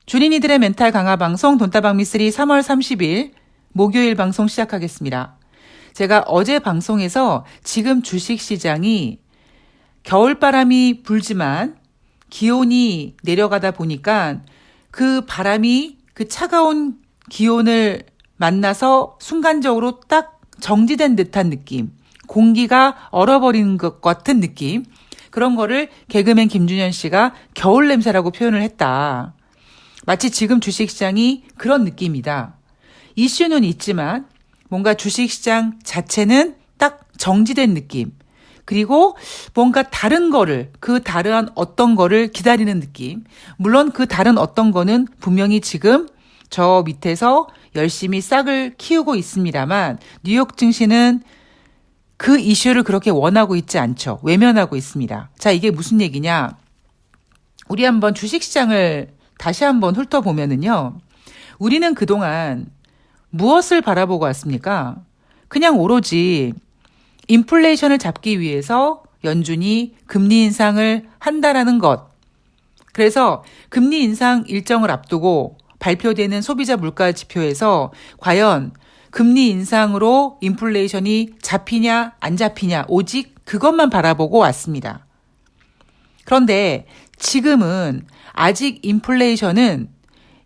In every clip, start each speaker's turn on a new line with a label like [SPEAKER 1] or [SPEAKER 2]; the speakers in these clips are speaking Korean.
[SPEAKER 1] 준인이들의 멘탈 강화 방송 돈다방미3 3월 30일 목요일 방송 시작하겠습니다. 제가 어제 방송에서 지금 주식시장이 겨울바람이 불지만 기온이 내려가다 보니까 그 바람이 그 차가운 기온을 만나서 순간적으로 딱 정지된 듯한 느낌, 공기가 얼어버리는 것 같은 느낌, 그런 거를 개그맨 김준현 씨가 겨울 냄새라고 표현을 했다. 마치 지금 주식시장이 그런 느낌이다. 이슈는 있지만 뭔가 주식시장 자체는 딱 정지된 느낌. 그리고 뭔가 다른 거를, 그 다른 어떤 거를 기다리는 느낌. 물론 그 다른 어떤 거는 분명히 지금 저 밑에서 열심히 싹을 키우고 있습니다만 뉴욕 증시는 그 이슈를 그렇게 원하고 있지 않죠. 외면하고 있습니다. 자, 이게 무슨 얘기냐. 우리 한번 주식시장을 다시 한번 훑어보면은요. 우리는 그동안 무엇을 바라보고 왔습니까? 그냥 오로지 인플레이션을 잡기 위해서 연준이 금리 인상을 한다라는 것. 그래서 금리 인상 일정을 앞두고 발표되는 소비자 물가 지표에서 과연 금리 인상으로 인플레이션이 잡히냐 안 잡히냐 오직 그것만 바라보고 왔습니다. 그런데 지금은 아직 인플레이션은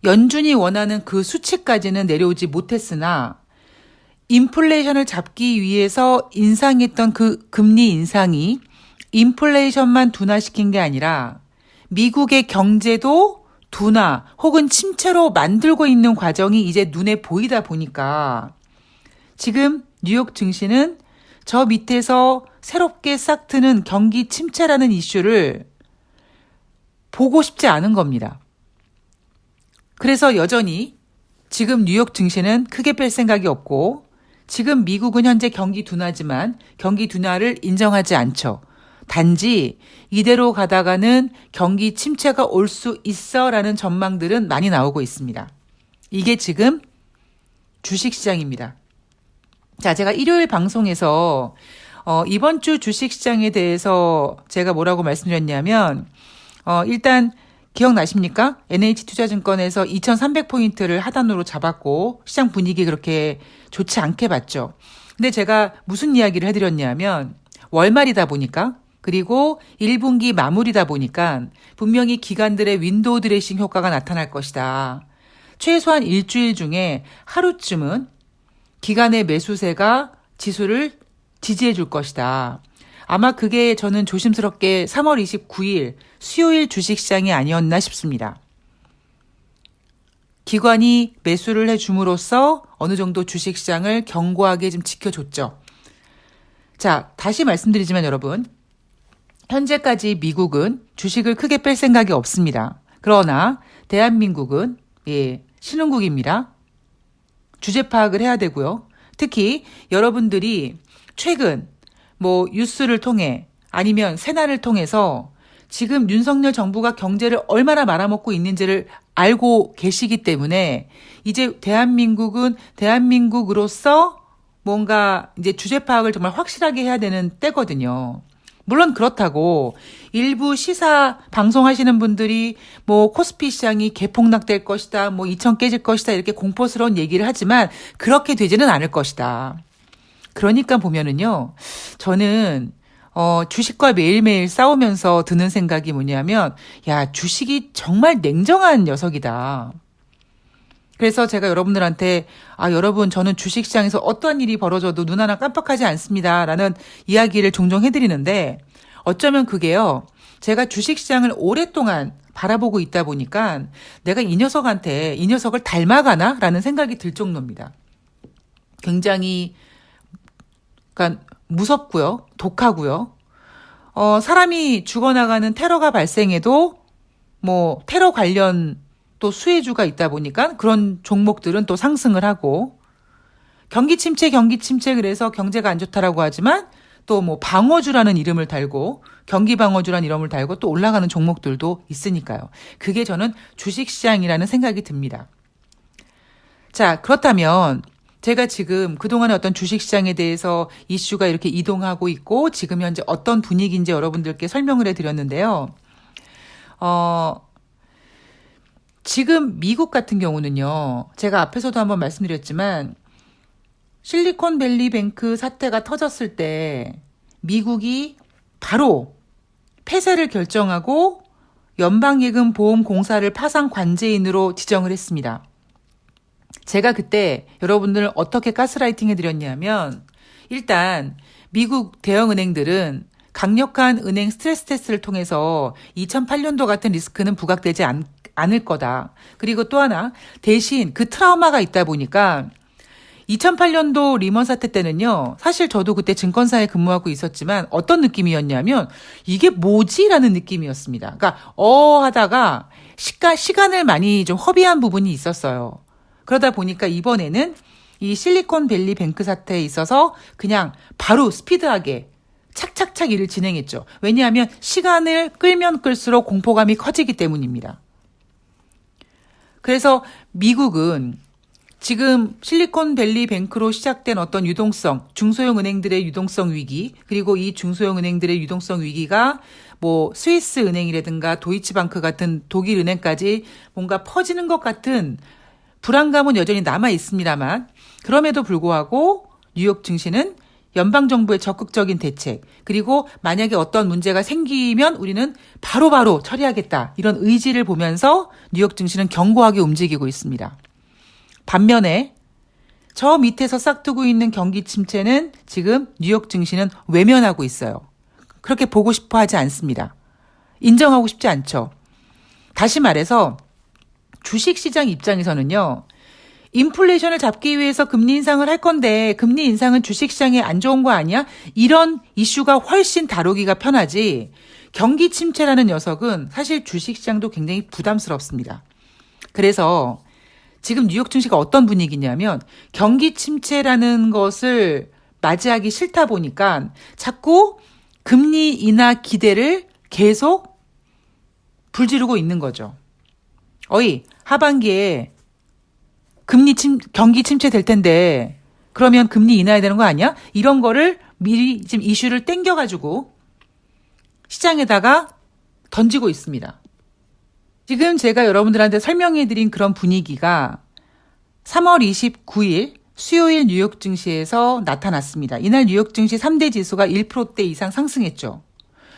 [SPEAKER 1] 연준이 원하는 그 수치까지는 내려오지 못했으나 인플레이션을 잡기 위해서 인상했던 그 금리 인상이 인플레이션만 둔화시킨 게 아니라 미국의 경제도 둔화 혹은 침체로 만들고 있는 과정이 이제 눈에 보이다 보니까 지금 뉴욕 증시는 저 밑에서 새롭게 싹 트는 경기 침체라는 이슈를 보고 싶지 않은 겁니다. 그래서 여전히 지금 뉴욕 증시는 크게 뺄 생각이 없고 지금 미국은 현재 경기 둔화지만 경기 둔화를 인정하지 않죠. 단지 이대로 가다가는 경기 침체가 올 수 있어라는 전망들은 많이 나오고 있습니다. 이게 지금 주식시장입니다. 자, 제가 일요일 방송에서 이번 주 주식시장에 대해서 제가 뭐라고 말씀드렸냐면 일단 기억나십니까? NH투자증권에서 2300포인트를 하단으로 잡았고 시장 분위기 그렇게 좋지 않게 봤죠. 근데 제가 무슨 이야기를 해드렸냐면 월말이다 보니까 그리고 1분기 마무리다 보니까 분명히 기관들의 윈도우 드레싱 효과가 나타날 것이다. 최소한 일주일 중에 하루쯤은 기관의 매수세가 지수를 지지해 줄 것이다. 아마 그게 저는 조심스럽게 3월 29일 수요일 주식시장이 아니었나 싶습니다. 기관이 매수를 해줌으로써 어느 정도 주식시장을 견고하게 좀 지켜줬죠. 자, 다시 말씀드리지만 여러분, 현재까지 미국은 주식을 크게 뺄 생각이 없습니다. 그러나 대한민국은 신흥국입니다. 주제 파악을 해야 되고요. 특히 여러분들이 최근 뉴스를 통해 아니면 세난을 통해서 지금 윤석열 정부가 경제를 얼마나 말아먹고 있는지를 알고 계시기 때문에 이제 대한민국은 대한민국으로서 뭔가 이제 주제 파악을 정말 확실하게 해야 되는 때거든요. 물론 그렇다고 일부 시사 방송하시는 분들이 코스피 시장이 개폭락될 것이다, 2천 깨질 것이다 이렇게 공포스러운 얘기를 하지만 그렇게 되지는 않을 것이다. 그러니까 보면은요, 저는 주식과 매일매일 싸우면서 드는 생각이 뭐냐면, 야, 주식이 정말 냉정한 녀석이다. 그래서 제가 여러분들한테, 여러분, 저는 주식시장에서 어떠한 일이 벌어져도 눈 하나 깜빡하지 않습니다. 라는 이야기를 종종 해드리는데, 어쩌면 그게요, 제가 주식시장을 오랫동안 바라보고 있다 보니까 내가 이 녀석을 닮아가나? 라는 생각이 들 정도입니다. 굉장히 그러니까 무섭고요. 독하고요. 사람이 죽어나가는 테러가 발생해도 테러 관련 또 수혜주가 있다 보니까 그런 종목들은 또 상승을 하고 경기 침체 그래서 경제가 안 좋다라고 하지만 또 방어주라는 이름을 달고 경기 방어주라는 이름을 달고 또 올라가는 종목들도 있으니까요. 그게 저는 주식시장이라는 생각이 듭니다. 자, 그렇다면 제가 지금 그동안의 어떤 주식시장에 대해서 이슈가 이렇게 이동하고 있고 지금 현재 어떤 분위기인지 여러분들께 설명을 해드렸는데요. 지금 미국 같은 경우는요. 제가 앞에서도 한번 말씀드렸지만 실리콘밸리 뱅크 사태가 터졌을 때 미국이 바로 폐쇄를 결정하고 연방예금보험공사를 파산 관제인으로 지정을 했습니다. 제가 그때 여러분들 어떻게 가스라이팅 해드렸냐면 일단 미국 대형은행들은 강력한 은행 스트레스 테스트를 통해서 2008년도 같은 리스크는 부각되지 않을 거다. 그리고 또 하나 대신 그 트라우마가 있다 보니까 2008년도 리먼 사태 때는요. 사실 저도 그때 증권사에 근무하고 있었지만 어떤 느낌이었냐면 이게 뭐지? 라는 느낌이었습니다. 그러니까 하다가 시간을 많이 좀 허비한 부분이 있었어요. 그러다 보니까 이번에는 이 실리콘밸리 뱅크 사태에 있어서 그냥 바로 스피드하게 착착착 일을 진행했죠. 왜냐하면 시간을 끌면 끌수록 공포감이 커지기 때문입니다. 그래서 미국은 지금 실리콘밸리 뱅크로 시작된 어떤 유동성, 중소형 은행들의 유동성 위기, 그리고 이 중소형 은행들의 유동성 위기가 뭐 스위스 은행이라든가 도이치방크 같은 독일 은행까지 뭔가 퍼지는 것 같은 불안감은 여전히 남아 있습니다만 그럼에도 불구하고 뉴욕 증시는 연방정부의 적극적인 대책, 그리고 만약에 어떤 문제가 생기면 우리는 바로바로 처리하겠다. 이런 의지를 보면서 뉴욕 증시는 견고하게 움직이고 있습니다. 반면에 저 밑에서 싹두고 있는 경기 침체는 지금 뉴욕 증시는 외면하고 있어요. 그렇게 보고 싶어 하지 않습니다. 인정하고 싶지 않죠. 다시 말해서 주식시장 입장에서는요. 인플레이션을 잡기 위해서 금리 인상을 할 건데 금리 인상은 주식시장에 안 좋은 거 아니야? 이런 이슈가 훨씬 다루기가 편하지. 경기 침체라는 녀석은 사실 주식시장도 굉장히 부담스럽습니다. 그래서 지금 뉴욕 증시가 어떤 분위기냐면 경기 침체라는 것을 맞이하기 싫다 보니까 자꾸 금리 인하 기대를 계속 불지르고 있는 거죠. 하반기에 경기 침체 될 텐데 그러면 금리 인하해야 되는 거 아니야? 이런 거를 미리 지금 이슈를 땡겨가지고 시장에다가 던지고 있습니다. 지금 제가 여러분들한테 설명해드린 그런 분위기가 3월 29일 수요일 뉴욕 증시에서 나타났습니다. 이날 뉴욕 증시 3대 지수가 1%대 이상 상승했죠.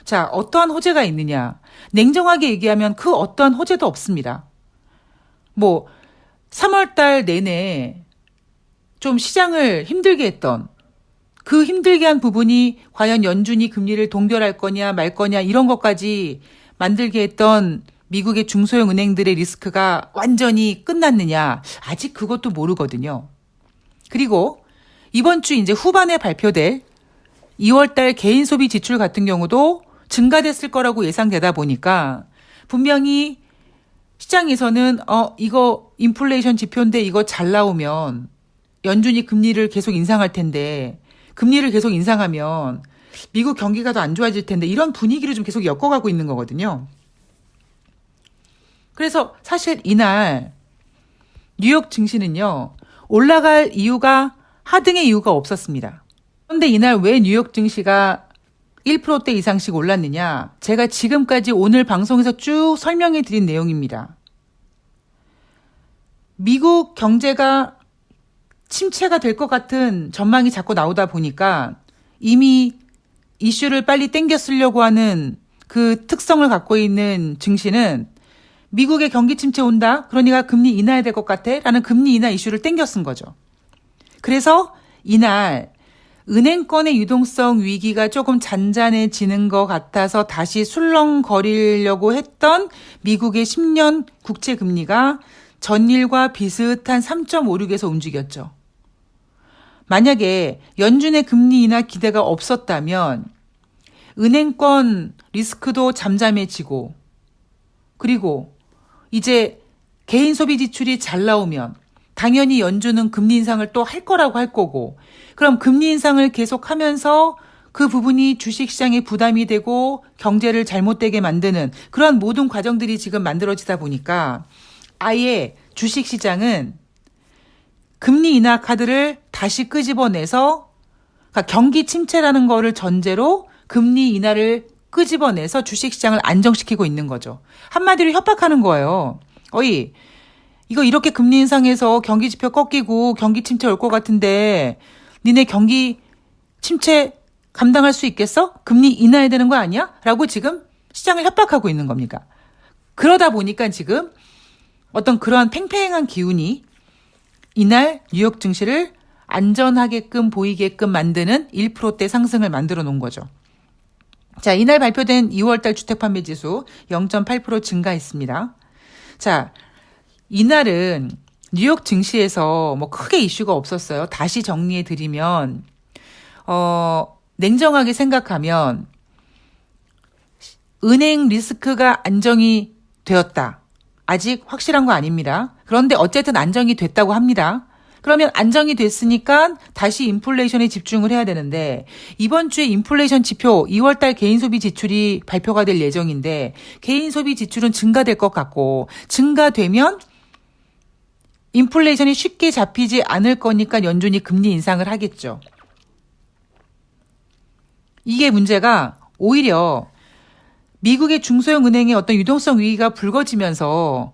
[SPEAKER 1] 자, 어떠한 호재가 있느냐? 냉정하게 얘기하면 그 어떠한 호재도 없습니다. 3월 달 내내 좀 시장을 힘들게 했던 그 힘들게 한 부분이 과연 연준이 금리를 동결할 거냐 말 거냐 이런 것까지 만들게 했던 미국의 중소형 은행들의 리스크가 완전히 끝났느냐 아직 그것도 모르거든요. 그리고 이번 주 이제 후반에 발표될 2월 달 개인 소비 지출 같은 경우도 증가됐을 거라고 예상되다 보니까 분명히 시장에서는 이거 인플레이션 지표인데 이거 잘 나오면 연준이 금리를 계속 인상할 텐데 금리를 계속 인상하면 미국 경기가 더 안 좋아질 텐데 이런 분위기를 좀 계속 엮어가고 있는 거거든요. 그래서 사실 이날 뉴욕 증시는요. 올라갈 이유가 하등의 이유가 없었습니다. 그런데 이날 왜 뉴욕 증시가 1%대 이상씩 올랐느냐? 제가 지금까지 오늘 방송에서 쭉 설명해 드린 내용입니다. 미국 경제가 침체가 될 것 같은 전망이 자꾸 나오다 보니까 이미 이슈를 빨리 땡겨 쓰려고 하는 그 특성을 갖고 있는 증시는 미국의 경기 침체 온다? 그러니까 금리 인하해야 될 것 같아? 라는 금리 인하 이슈를 땡겨 쓴 거죠. 그래서 이날 은행권의 유동성 위기가 조금 잔잔해지는 것 같아서 다시 술렁거리려고 했던 미국의 10년 국채 금리가 전일과 비슷한 3.56에서 움직였죠. 만약에 연준의 금리 인하 기대가 없었다면 은행권 리스크도 잠잠해지고 그리고 이제 개인 소비 지출이 잘 나오면 당연히 연준은 금리 인상을 또 할 거라고 할 거고 그럼 금리 인상을 계속하면서 그 부분이 주식시장에 부담이 되고 경제를 잘못되게 만드는 그런 모든 과정들이 지금 만들어지다 보니까 아예 주식시장은 금리 인하 카드를 다시 끄집어내서 그러니까 경기 침체라는 거를 전제로 금리 인하를 끄집어내서 주식시장을 안정시키고 있는 거죠. 한마디로 협박하는 거예요. 어이, 이거 이렇게 금리 인상해서 경기 지표 꺾이고 경기 침체 올 것 같은데 니네 경기 침체 감당할 수 있겠어? 금리 인하해야 되는 거 아니야? 라고 지금 시장을 협박하고 있는 겁니까? 그러다 보니까 지금 어떤 그러한 팽팽한 기운이 이날 뉴욕 증시를 안전하게끔 보이게끔 만드는 1%대 상승을 만들어 놓은 거죠. 자, 이날 발표된 2월달 주택판매 지수 0.8% 증가했습니다. 자, 이날은 뉴욕 증시에서 뭐 크게 이슈가 없었어요. 다시 정리해 드리면, 냉정하게 생각하면, 은행 리스크가 안정이 되었다. 아직 확실한 거 아닙니다. 그런데 어쨌든 안정이 됐다고 합니다. 그러면 안정이 됐으니까 다시 인플레이션에 집중을 해야 되는데 이번 주에 인플레이션 지표 2월달 개인 소비 지출이 발표가 될 예정인데 개인 소비 지출은 증가될 것 같고 증가되면 인플레이션이 쉽게 잡히지 않을 거니까 연준이 금리 인상을 하겠죠. 이게 문제가 오히려 미국의 중소형 은행의 어떤 유동성 위기가 불거지면서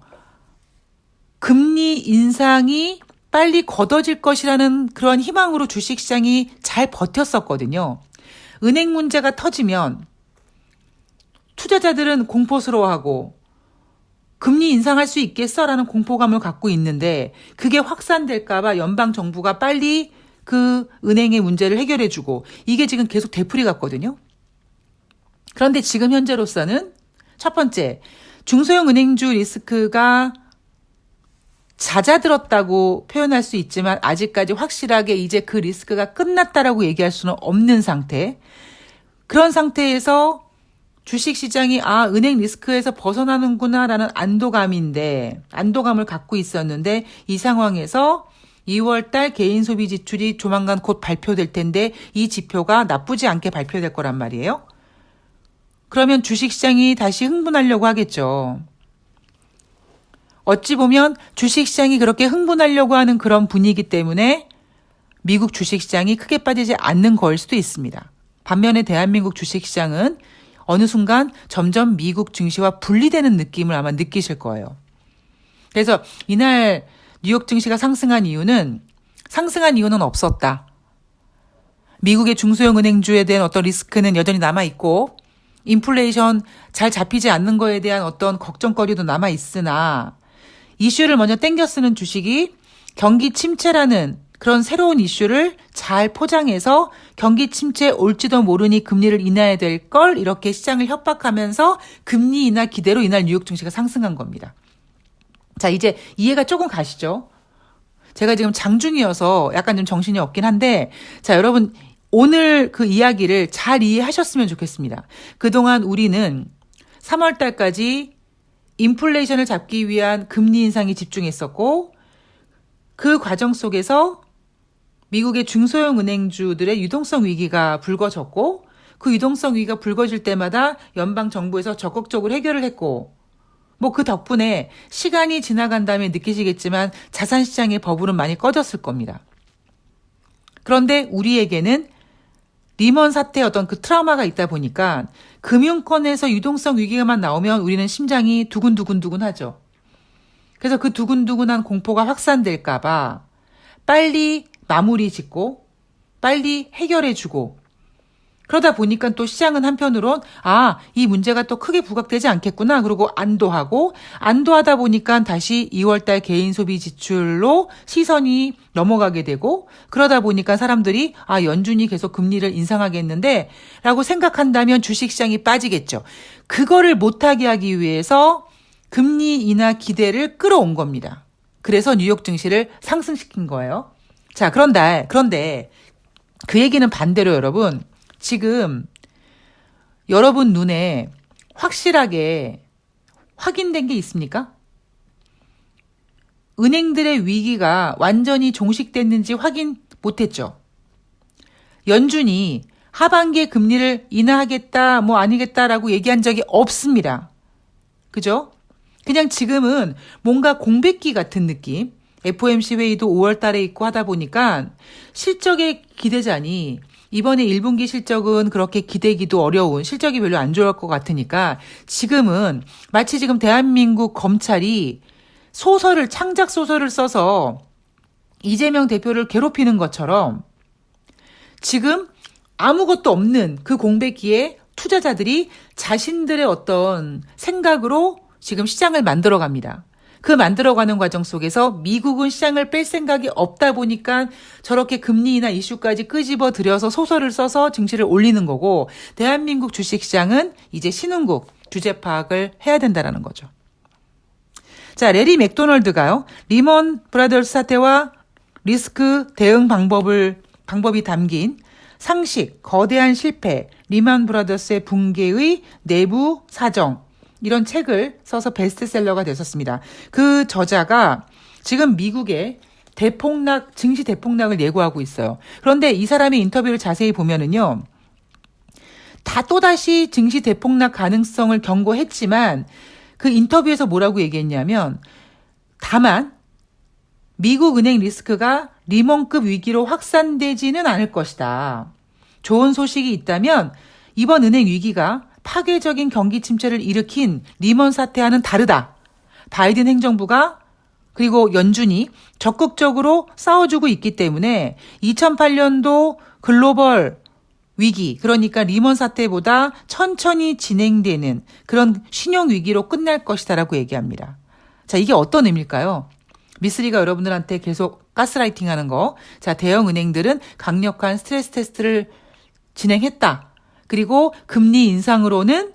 [SPEAKER 1] 금리 인상이 빨리 걷어질 것이라는 그런 희망으로 주식시장이 잘 버텼었거든요. 은행 문제가 터지면 투자자들은 공포스러워하고 금리 인상할 수 있겠어라는 공포감을 갖고 있는데 그게 확산될까봐 연방정부가 빨리 그 은행의 문제를 해결해주고 이게 지금 계속 되풀이 갔거든요. 그런데 지금 현재로서는 첫 번째, 중소형 은행주 리스크가 잦아들었다고 표현할 수 있지만 아직까지 확실하게 이제 그 리스크가 끝났다라고 얘기할 수는 없는 상태. 그런 상태에서 주식시장이 은행 리스크에서 벗어나는구나라는 안도감을 갖고 있었는데 이 상황에서 2월달 개인 소비 지출이 조만간 곧 발표될 텐데 이 지표가 나쁘지 않게 발표될 거란 말이에요. 그러면 주식시장이 다시 흥분하려고 하겠죠. 어찌 보면 주식시장이 그렇게 흥분하려고 하는 그런 분위기 때문에 미국 주식시장이 크게 빠지지 않는 거일 수도 있습니다. 반면에 대한민국 주식시장은 어느 순간 점점 미국 증시와 분리되는 느낌을 아마 느끼실 거예요. 그래서 이날 뉴욕 증시가 상승한 이유는 없었다. 미국의 중소형 은행주에 대한 어떤 리스크는 여전히 남아있고 인플레이션 잘 잡히지 않는 거에 대한 어떤 걱정거리도 남아있으나 이슈를 먼저 땡겨 쓰는 주식이 경기 침체라는 그런 새로운 이슈를 잘 포장해서 경기 침체 올지도 모르니 금리를 인하해야 될 걸 이렇게 시장을 협박하면서 금리 인하 기대로 이날 뉴욕 증시가 상승한 겁니다. 자, 이제 이해가 조금 가시죠? 제가 지금 장중이어서 약간 좀 정신이 없긴 한데 자, 여러분 오늘 그 이야기를 잘 이해하셨으면 좋겠습니다. 그동안 우리는 3월 달까지 인플레이션을 잡기 위한 금리 인상에 집중했었고 그 과정 속에서 미국의 중소형 은행주들의 유동성 위기가 불거졌고 그 유동성 위기가 불거질 때마다 연방 정부에서 적극적으로 해결을 했고 뭐 그 덕분에 시간이 지나간 다음에 느끼시겠지만 자산시장의 버블은 많이 꺼졌을 겁니다. 그런데 우리에게는 리먼 사태의 어떤 그 트라우마가 있다 보니까 금융권에서 유동성 위기가만 나오면 우리는 심장이 두근두근 하죠. 그래서 그 두근두근한 공포가 확산될까봐 빨리 마무리 짓고 빨리 해결해주고 그러다 보니까 또 시장은 한편으론 이 문제가 또 크게 부각되지 않겠구나. 그리고 안도하다 보니까 다시 2월달 개인 소비 지출로 시선이 넘어가게 되고 그러다 보니까 사람들이 연준이 계속 금리를 인상하겠는데 라고 생각한다면 주식시장이 빠지겠죠. 그거를 못하게 하기 위해서 금리 인하 기대를 끌어온 겁니다. 그래서 뉴욕 증시를 상승시킨 거예요. 자, 그런데 그 얘기는 반대로 여러분 지금 여러분 눈에 확실하게 확인된 게 있습니까? 은행들의 위기가 완전히 종식됐는지 확인 못했죠. 연준이 하반기에 금리를 인하하겠다, 아니겠다라고 얘기한 적이 없습니다. 그죠? 그냥 지금은 뭔가 공백기 같은 느낌. FOMC 회의도 5월 달에 있고 하다 보니까 실적의 기대자니 이번에 1분기 실적은 그렇게 기대기도 어려운 실적이 별로 안 좋을 것 같으니까 지금은 마치 지금 대한민국 검찰이 창작 소설을 써서 이재명 대표를 괴롭히는 것처럼 지금 아무것도 없는 그 공백기에 투자자들이 자신들의 어떤 생각으로 지금 시장을 만들어 갑니다. 그 만들어가는 과정 속에서 미국은 시장을 뺄 생각이 없다 보니까 저렇게 금리 인하 이슈까지 끄집어 들여서 소설을 써서 증시를 올리는 거고, 대한민국 주식시장은 이제 신흥국 주제 파악을 해야 된다라는 거죠. 자, 레리 맥도널드가요, 리먼 브라더스 사태와 리스크 대응 방법이 담긴 상식, 거대한 실패, 리먼 브라더스의 붕괴의 내부 사정, 이런 책을 써서 베스트셀러가 됐었습니다. 그 저자가 지금 미국의 증시 대폭락을 예고하고 있어요. 그런데 이 사람의 인터뷰를 자세히 보면은요, 또다시 증시 대폭락 가능성을 경고했지만 그 인터뷰에서 뭐라고 얘기했냐면, 다만 미국 은행 리스크가 리먼급 위기로 확산되지는 않을 것이다. 좋은 소식이 있다면 이번 은행 위기가 파괴적인 경기 침체를 일으킨 리먼 사태와는 다르다. 바이든 행정부가 그리고 연준이 적극적으로 싸워주고 있기 때문에 2008년도 글로벌 위기, 그러니까 리먼 사태보다 천천히 진행되는 그런 신용 위기로 끝날 것이다라고 얘기합니다. 자, 이게 어떤 의미일까요? 미쓰리가 여러분들한테 계속 가스라이팅 하는 거. 자, 대형 은행들은 강력한 스트레스 테스트를 진행했다. 그리고 금리 인상으로는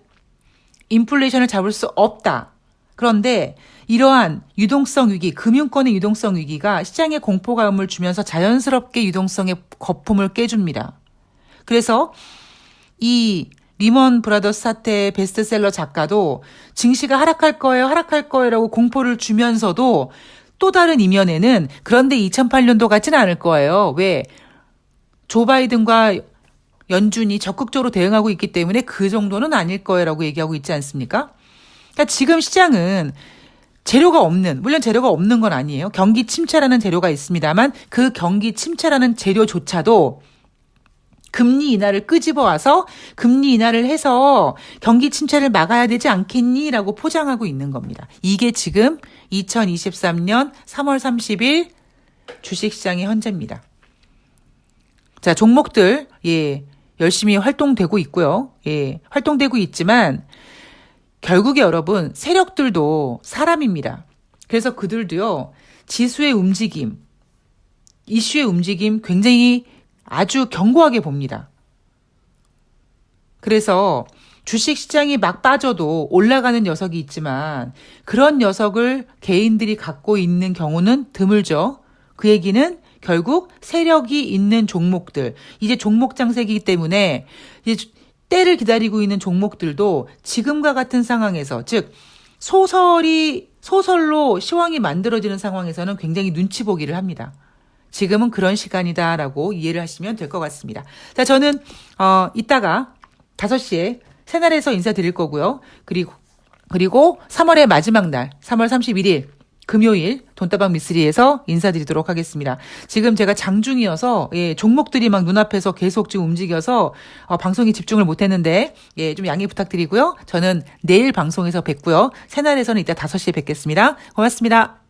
[SPEAKER 1] 인플레이션을 잡을 수 없다. 그런데 이러한 유동성 위기, 금융권의 유동성 위기가 시장에 공포감을 주면서 자연스럽게 유동성의 거품을 깨줍니다. 그래서 이 리먼 브라더스 사태의 베스트셀러 작가도 증시가 하락할 거예요라고 공포를 주면서도 또 다른 이면에는 그런데 2008년도 같지는 않을 거예요. 왜? 조 바이든과 연준이 적극적으로 대응하고 있기 때문에 그 정도는 아닐 거예요라고 얘기하고 있지 않습니까? 그러니까 지금 시장은 물론 재료가 없는 건 아니에요. 경기 침체라는 재료가 있습니다만 그 경기 침체라는 재료조차도 금리 인하를 끄집어 와서 금리 인하를 해서 경기 침체를 막아야 되지 않겠니라고 포장하고 있는 겁니다. 이게 지금 2023년 3월 30일 주식시장의 현재입니다. 자, 종목들, 열심히 활동되고 있고요. 활동되고 있지만 결국에 여러분, 세력들도 사람입니다. 그래서 그들도요, 지수의 움직임, 이슈의 움직임 굉장히 아주 견고하게 봅니다. 그래서 주식시장이 막 빠져도 올라가는 녀석이 있지만 그런 녀석을 개인들이 갖고 있는 경우는 드물죠. 그 얘기는 결국 세력이 있는 종목들, 이제 종목 장세기이기 때문에 이제 때를 기다리고 있는 종목들도 지금과 같은 상황에서, 즉 소설로 시황이 만들어지는 상황에서는 굉장히 눈치 보기를 합니다. 지금은 그런 시간이다라고 이해를 하시면 될 것 같습니다. 자, 저는 이따가 5시에 새날에서 인사드릴 거고요. 그리고 3월의 마지막 날, 3월 31일 금요일 돈다방 미쓰리에서 인사드리도록 하겠습니다. 지금 제가 장중이어서 종목들이 막 눈앞에서 계속 지금 움직여서 방송에 집중을 못했는데 좀 양해 부탁드리고요. 저는 내일 방송에서 뵙고요. 새날에서는 이따 5시에 뵙겠습니다. 고맙습니다.